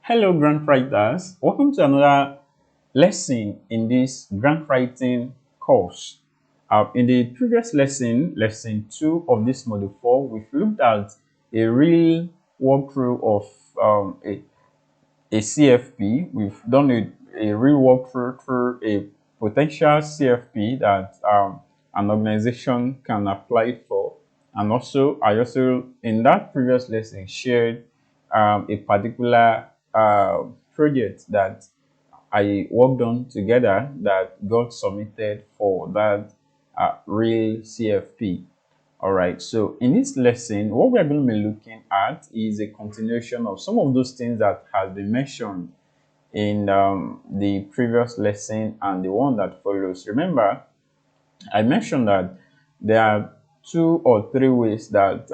Hello, grant writers. Welcome to another lesson in this grant writing course. In the previous lesson, lesson 2 of this module 4, we've looked at a real walkthrough of a CFP. We've done a real walkthrough through a potential CFP that an organization can apply for. And also, I also, in that previous lesson, shared a particular project that I worked on together that got submitted for that real CFP. All right, so in this lesson, what we're going to be looking at is a continuation of some of those things that has been mentioned in the previous lesson and the one that follows. Remember, I mentioned that there are 2 or 3 ways that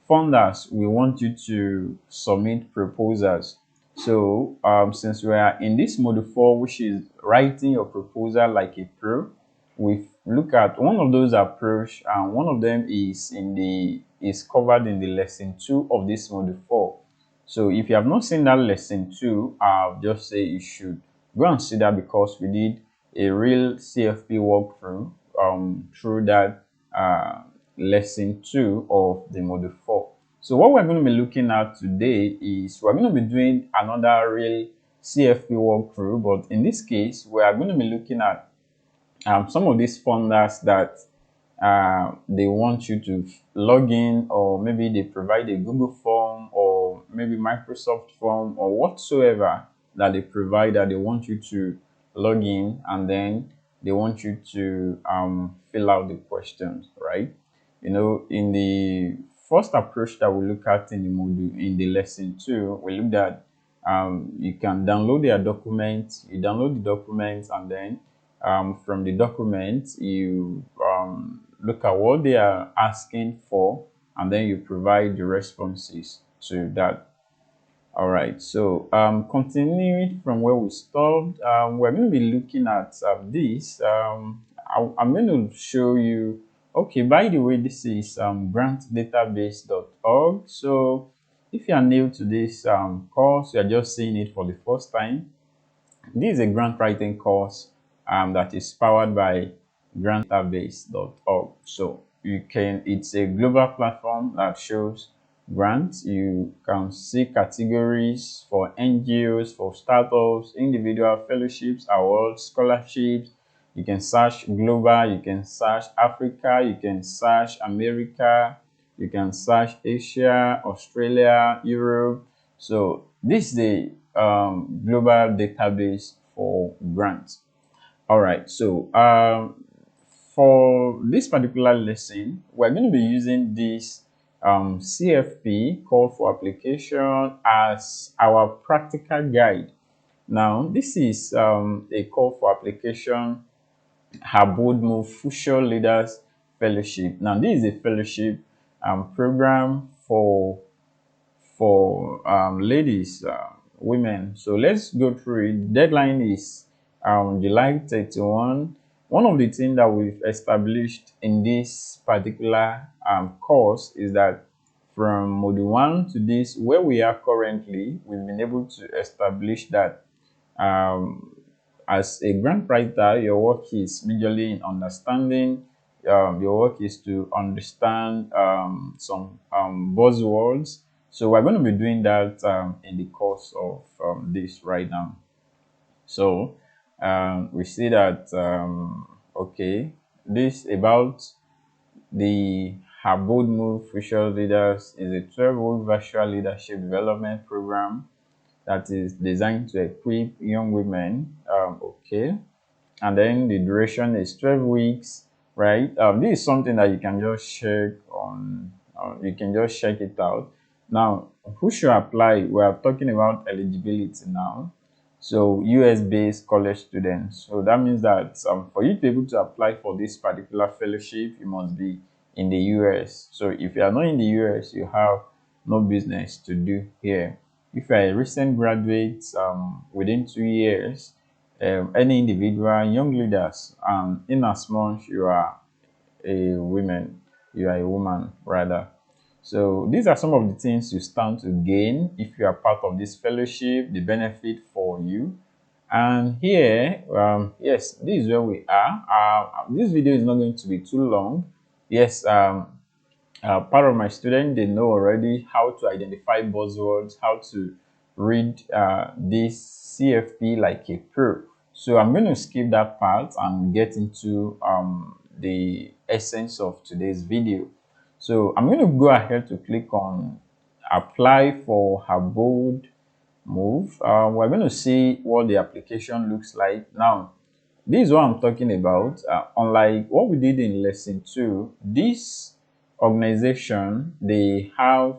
funders will want you to submit proposals. So since we are in this module 4, which is writing your proposal like a pro, we look at one of those approach, and one of them is covered in the lesson 2 of this module 4. So if you have not seen that lesson 2, I'll just say you should go and see that, because we did a real CFP walkthrough through that lesson 2 of the module 4. So what we're going to be looking at today is we're going to be doing another real CFP walkthrough, but in this case, we are going to be looking at some of these funders that they want you to log in, or maybe they provide a Google form or maybe Microsoft form or whatsoever that they provide, that they want you to log in, and then they want you to fill out the questions, right? You know, in the first approach that we look at in the module, in the lesson 2, we looked at you can download their documents. You download the documents, and then from the documents you look at what they are asking for, and then you provide the responses to that. All right, so continuing from where we stopped, we're going to be looking at this. I'm going to show you. Okay, by the way, this is GrantsDatabase.org. So if you are new to this course, you are just seeing it for the first time, this is a grant writing course that is powered by GrantsDatabase.org. So it's a global platform that shows grants. You can see categories for NGOs, for startups, individual fellowships, awards, scholarships. You can search global, you can search Africa, you can search America, you can search Asia, Australia, Europe. So this is the global database for grants. All right, so for this particular lesson, we're going to be using this CFP, call for application, as our practical guide. Now, this is a call for application, Habodmo Future Leaders Fellowship. Now, this is a fellowship program for ladies, women. So let's go through it. Deadline is July 31. One of the things that we've established in this particular course is that from module 1 to this, where we are currently, we've been able to establish that as a grant writer, your work is majorly in understanding. Your work is to understand some buzzwords. So we're going to be doing that in the course of this right now. So we see that, okay, this about the Habodmo Future Leaders is a 12-week virtual leadership development program that is designed to equip young women. Okay, and then the duration is 12 weeks, right? This is something that you can just check on. You can just check it out. Now, who should apply? We are talking about eligibility now. So US-based college students. So that means that for you to be able to apply for this particular fellowship, you must be in the US. So if you are not in the US, you have no business to do here. If you are a recent graduate within 2 years, any individual, young leaders, in as much you are a woman rather. So these are some of the things you stand to gain if you are part of this fellowship, the benefit for you. And here, yes, this is where we are. This video is not going to be too long. Yes, part of my students, they know already how to identify buzzwords, how to read this CFP like a pro. So I'm going to skip that part and get into the essence of today's video. So I'm going to go ahead to click on apply for her bold move. We're going to see what the application looks like. Now, this is what I'm talking about. Unlike what we did in lesson 2, this organization, they have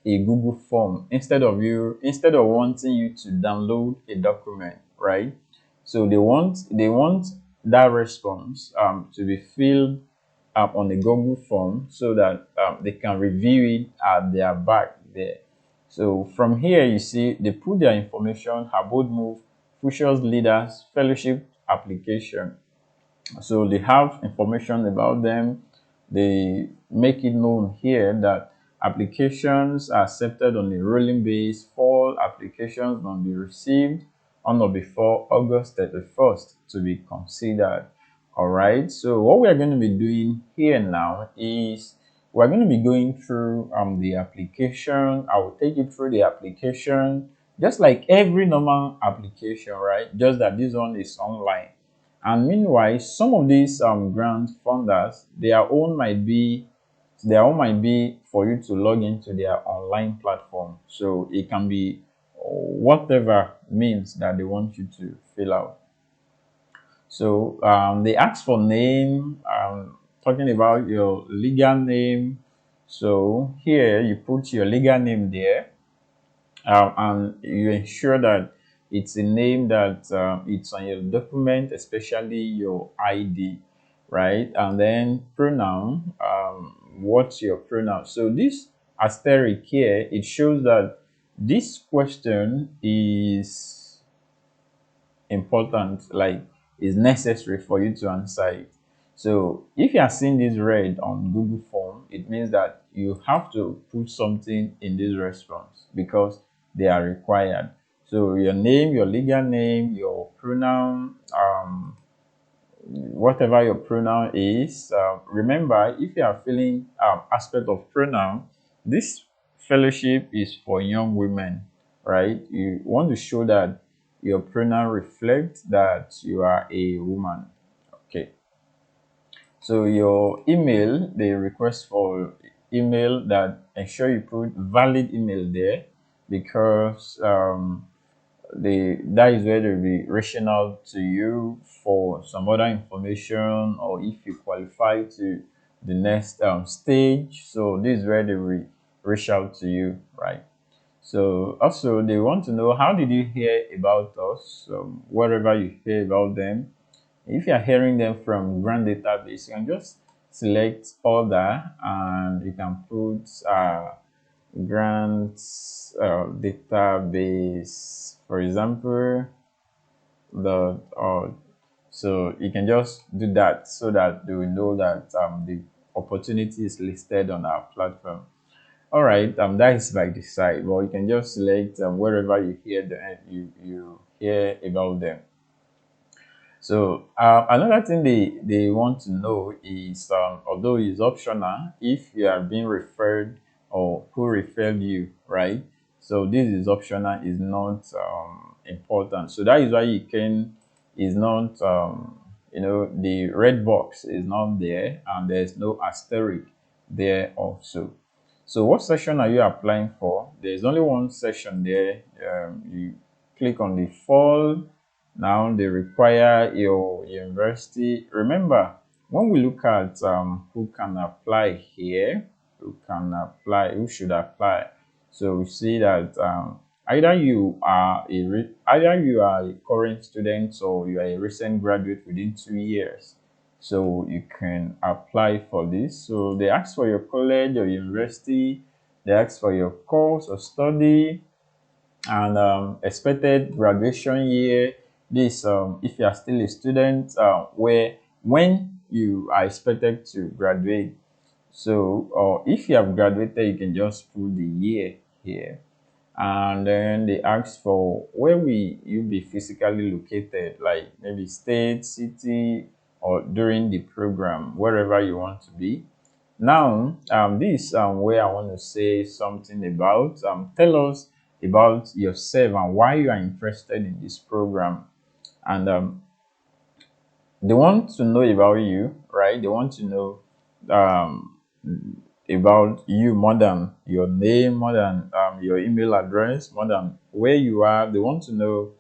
a Google form instead of wanting you to download a document, right? So they want that response to be filled up on the Google form so that they can review it at their back there. So from here, you see they put their information, her bold move, Fuchsia's leaders, fellowship application. So they have information about them. They make it known here that applications are accepted on a rolling base. All applications must be received on or before August 31st to be considered. All right. So what we are going to be doing here now is we're going to be going through the application. I will take you through the application just like every normal application, right? Just that this one is online. And meanwhile, some of these grant funders, their own might be for you to log into their online platform. So it can be whatever means that they want you to fill out. So they ask for name, talking about your legal name. So here you put your legal name there, and you ensure that it's a name that it's on your document, especially your ID, right? And then pronoun, what's your pronoun? So this asterisk here, it shows that this question is important, like is necessary for you to answer it. So if you are seeing this red on Google form, it means that you have to put something in this response because they are required. So your name, your legal name, your pronoun, whatever your pronoun is. Remember, if you are filling aspect of pronoun, this fellowship is for young women, right? You want to show that your pronoun reflects that you are a woman. Okay. So your email, they request for email, that ensure you put valid email there because that is where they'll be reaching out to you for some other information, or if you qualify to the next stage. So this is where they will reach out to you, right? So also they want to know, how did you hear about us? Wherever you hear about them, if you are hearing them from GrantsDatabase, you can just select other and you can put grants database, for example, the so you can just do that so that they will know that the opportunity is listed on our platform. All right, that is by the side, but you can just select wherever you hear you hear about them. So another thing they want to know is, although it's optional, if you are being referred or who referred you, right? So this is optional, is not important. So that is why is not, the red box is not there, and there's no asterisk there also. So what section are you applying for? There's only one section there. You click on the fall. Now they require your university. Remember, when we look at who can apply here, who should apply. So we see that either you are a current student, or you are a recent graduate within 2 years. So you can apply for this. So they ask for your college or university, they ask for your course or study, and expected graduation year. This if you are still a student, where when you are expected to graduate. So, or if you have graduated, you can just put the year here. And then they ask for where will you be physically located, like maybe state, city, or during the program, wherever you want to be. Now, this where I want to say something about. Tell us about yourself and why you are interested in this program. And they want to know about you, right? They want to know um, about you more than your name, more than your email address, more than where you are. They want to know,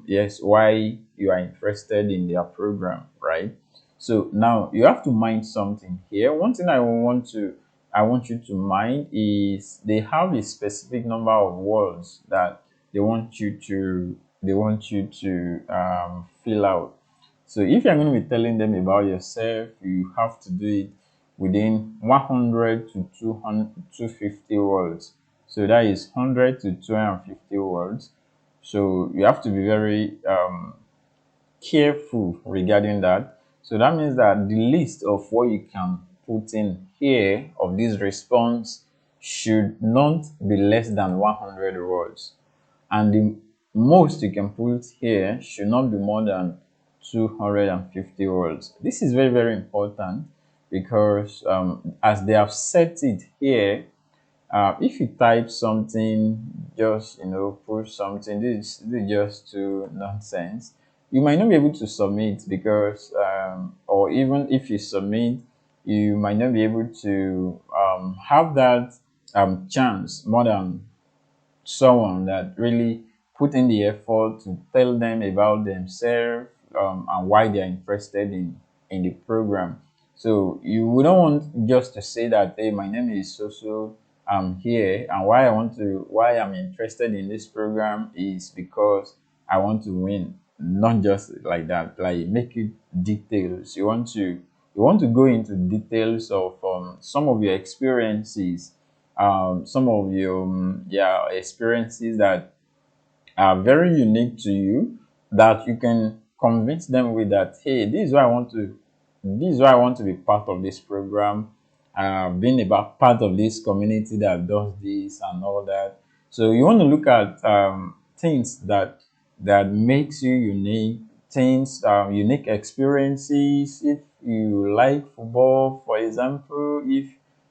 yes, why you are interested in their program, right? So now you have to mind something here. One thing I want you to mind is they have a specific number of words that they want you to fill out. So if you're going to be telling them about yourself, you have to do it within 100 to 200, 250 words. So that is 100 to 250 words. So you have to be very careful regarding that. So that means that the list of what you can put in here of this response should not be less than 100 words. And the most you can put here should not be more than 250 words. This is very, very important because as they have set it here, if you type something, just put something, this is just too nonsense. You might not be able to submit because, or even if you submit, you might not be able to have that chance more than someone that really put in the effort to tell them about themselves and why they are interested in the program. So you wouldn't want just to say that, hey, my name is so so, I'm here, and why I'm interested in this program is because I want to win. Not just like that. Like, make it details. You want to go into details of some of your experiences, some of your experiences that are very unique to you, that you can convince them with that, hey, this is why I want to be part of this program, being about part of this community that does this and all that. So you want to look at things that makes you unique, things, unique experiences. If you like football, for example, if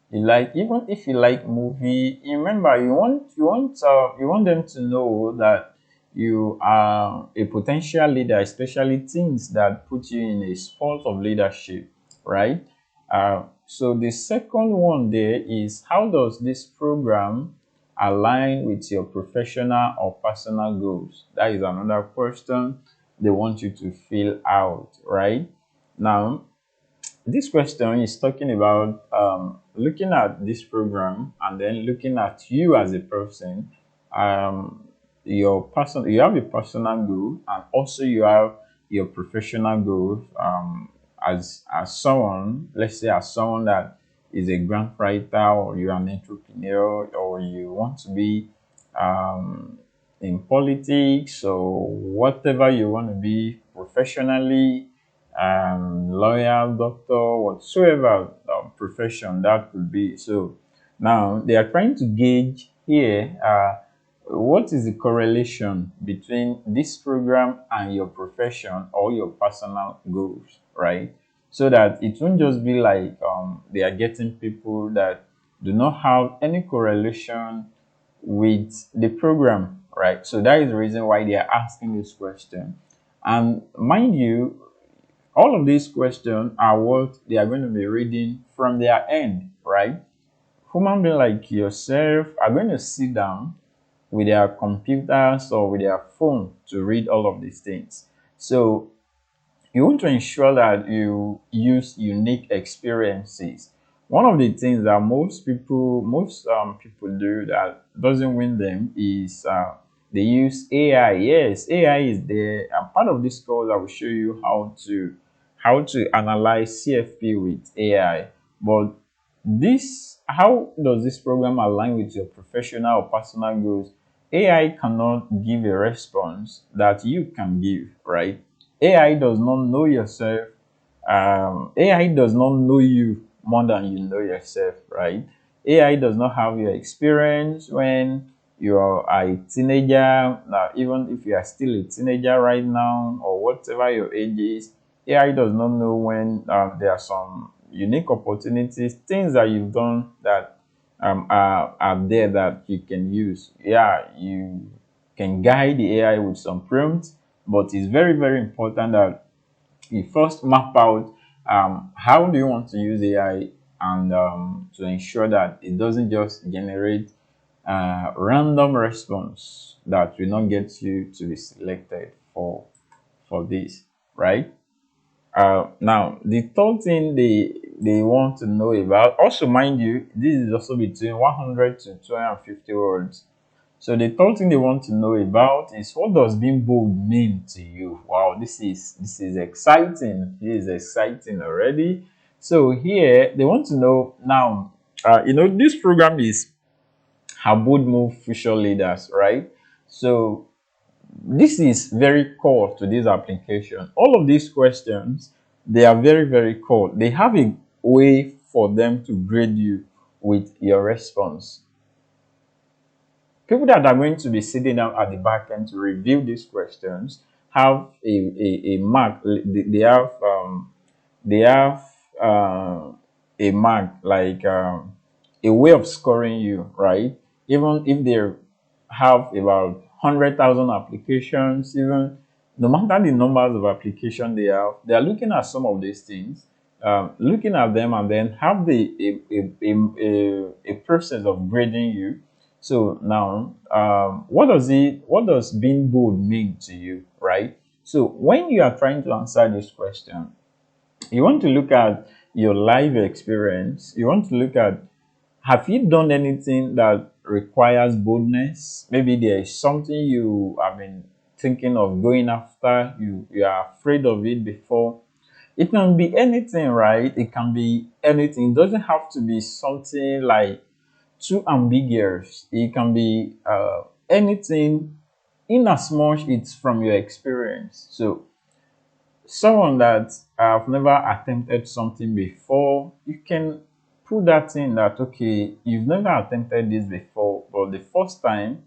you like, even if you like movie, remember, you want them to know that you are a potential leader, especially things that put you in a spot of leadership, right? So the second one there is, how does this program align with your professional or personal goals? That is another question they want you to fill out, right? Now, this question is talking about looking at this program and then looking at you as a person. You have a personal goal, and also you have your professional goals. As someone, let's say, as someone that is a grant writer, or you're an entrepreneur, or you want to be um, in politics, or whatever you want to be professionally, lawyer, doctor, whatsoever profession that could be. So now they are trying to gauge here, what is the correlation between this program and your profession or your personal goals, right? So that it won't just be like they are getting people that do not have any correlation with the program, right? So that is the reason why they are asking this question. And mind you, all of these questions are what they are going to be reading from their end, right? Human being like yourself are going to sit down with their computers or with their phone to read all of these things. So you want to ensure that you use unique experiences. One of the things that most people do that doesn't win them is they use AI. Yes, AI is there, and part of this course I will show you how to analyze CFP with AI. But this how does this program align with your professional or personal goals? AI cannot give a response that you can give, right? AI does not know yourself. AI does not know you more than you know yourself, right? AI does not have your experience when you are a teenager. Now, even if you are still a teenager right now, or whatever your age is, AI does not know when there are some unique opportunities, things that you've done that are there that you can use. Yeah, you can guide the AI with some prompts, but it's very, very important that you first map out how do you want to use AI, and to ensure that it doesn't just generate random response that will not get you to be selected for this, right? Now, the third thing they want to know about, also mind you, this is also between 100 to 250 words. So the third thing they want to know about is, what does being bold mean to you? Wow, this is exciting. This is exciting already. So here they want to know now. This program is How Bold Move Future Leaders, right? So this is very core to this application. All of these questions, they are very, very core. They have a way for them to grade you with your response. People that are going to be sitting down at the back end to review these questions have a mark. They have a mark, like a way of scoring you, right? Even if they have about 100,000 applications, even no matter the numbers of application they have, they are looking at some of these things, looking at them, and then have a process of grading you. So now, what does being bold mean to you, right? So when you are trying to answer this question, you want to look at your life experience. You want to look at, have you done anything that requires boldness? Maybe there is something you have been thinking of going after. You are afraid of it before. It can be anything, right? It can be anything. It doesn't have to be something like too ambiguous. It can be anything, in as much it's from your experience. So someone that have never attempted something before, you can put that in that, okay, you've never attempted this before, but the first time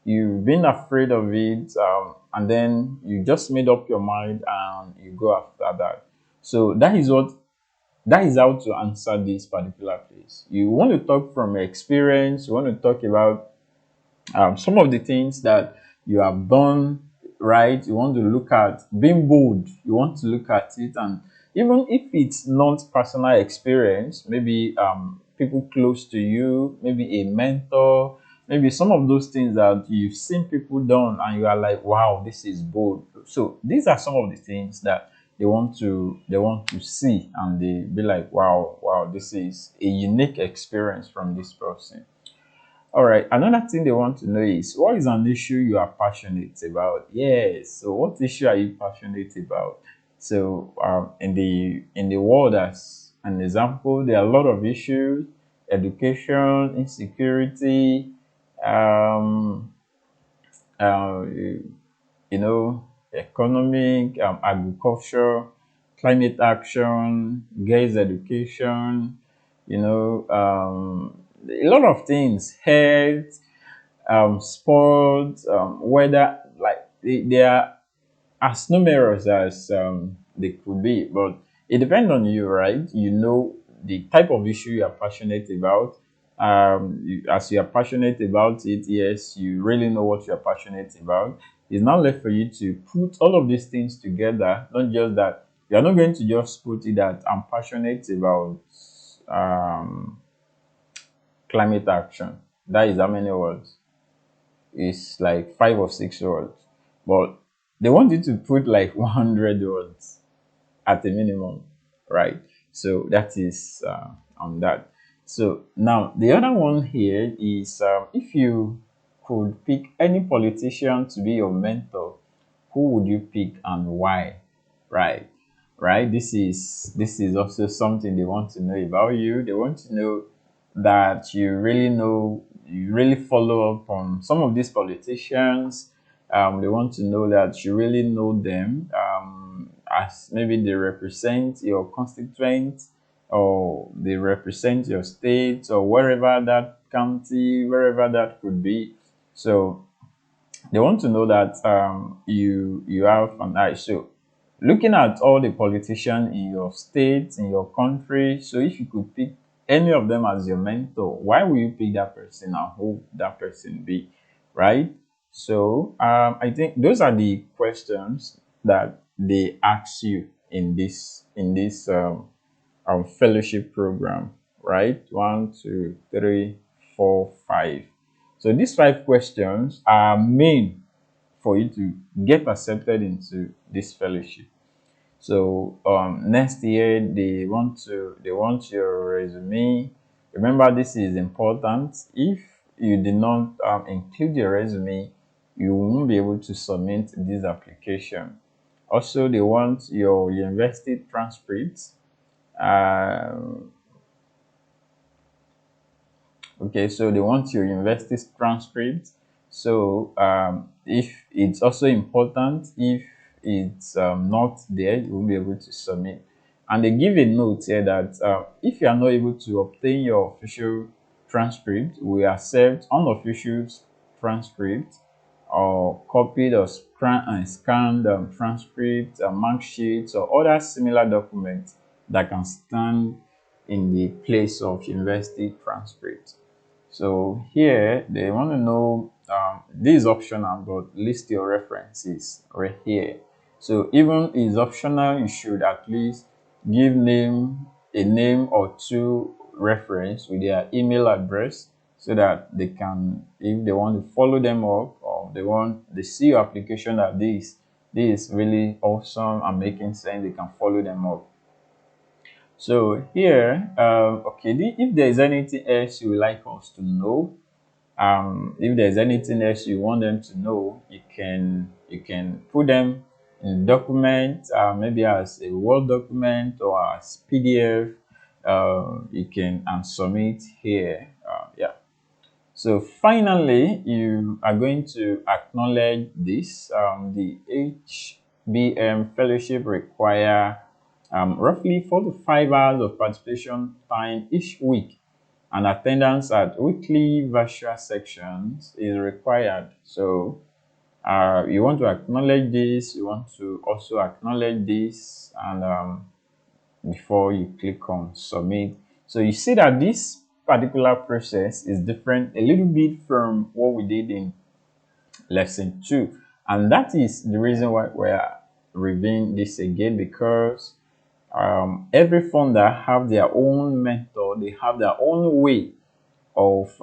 you've been afraid of it, and then you just made up your mind and you go after that. So that is how to answer this particular place. You want to talk from experience. You want to talk about some of the things that you have done, right? You want to look at being bold. You want to look at it, and even if it's not personal experience, maybe people close to you, maybe a mentor, maybe some of those things that you've seen people done, and you are like, wow, this is bold. So these are some of the things that they want to see, and they be like, wow, this is a unique experience from this person. All right. Another thing they want to know is, what is an issue you are passionate about? Yes. So what issue are you passionate about? So in the world, as an example, there are a lot of issues: education, insecurity, um, uh, economic, agriculture, climate action, girls' education, a lot of things, health, sports, weather, like they are as numerous as they could be, but it depends on you, right? You know the type of issue you are passionate about. As you are passionate about it, yes, you really know what you are passionate about. It's now left for you to put all of these things together. Not just that, you are not going to just put it that I'm passionate about um, climate action. That is how many words? It's like 5 or 6 words, but they want you to put like 100 words at a minimum, right? So that is on that. So now the other one here is, if you could pick any politician to be your mentor, who would you pick and why? Right, right. This is also something they want to know about you. They want to know that you really follow up on some of these politicians. They want to know that you really know them, as maybe they represent your constituents, or they represent your state or wherever that county, wherever that could be. So they want to know that you have an eye. So looking at all the politicians in your state, in your country, so if you could pick any of them as your mentor, why will you pick that person and who that person be, right? So I think those are the questions that they ask you in this fellowship program, right? 1, 2, 3, 4, 5. So these 5 questions are main for you to get accepted into this fellowship. So next year they want your resume. Remember, this is important. If you did not include your resume, you won't be able to submit this application. Also, they want your university transcripts. Um, Okay, so they want your university transcript. So if it's also important, if it's not there, you won't be able to submit. And they give a note here that if you are not able to obtain your official transcript, we accept unofficial transcript or copied or scanned transcript, mark sheets, or other similar documents that can stand in the place of university transcript. So here they want to know this is optional, but list your references right here. So even is optional, you should at least give a name or two reference with their email address so that they can, if they want to follow them up or they see your application that this is really awesome and making sense, they can follow them up. So here, okay, if there is anything else you would like us to know, if there's anything else you want them to know, you can put them in document, maybe as a Word document or as PDF. You can submit here. Yeah. So finally, you are going to acknowledge this. The HBM fellowship require roughly 4 to 5 hours of participation time each week, and attendance at weekly virtual sections is required. So you want to acknowledge this, you want to also acknowledge this, and before you click on submit. So you see that this particular process is different a little bit from what we did in lesson 2, and that is the reason why we're reviewing this again, because every funder have their own mentor, they have their own way of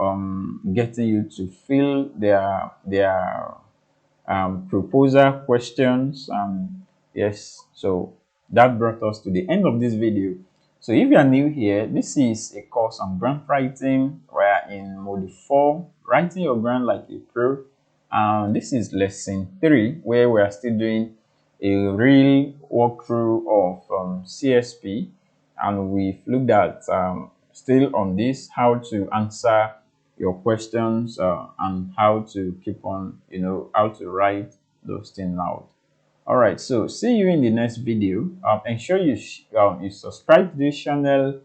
getting you to fill their proposal questions. Yes, so that brought us to the end of this video. So if you are new here, this is a course on grant writing. We're in module 4, writing your grant like a pro. This is lesson 3, where we are still doing a real walkthrough of CSP, and we've looked at still on this, how to answer your questions and how to keep on, how to write those things out. All right, so see you in the next video. Ensure you subscribe to this channel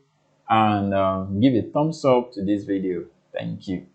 and give a thumbs up to this video. Thank you.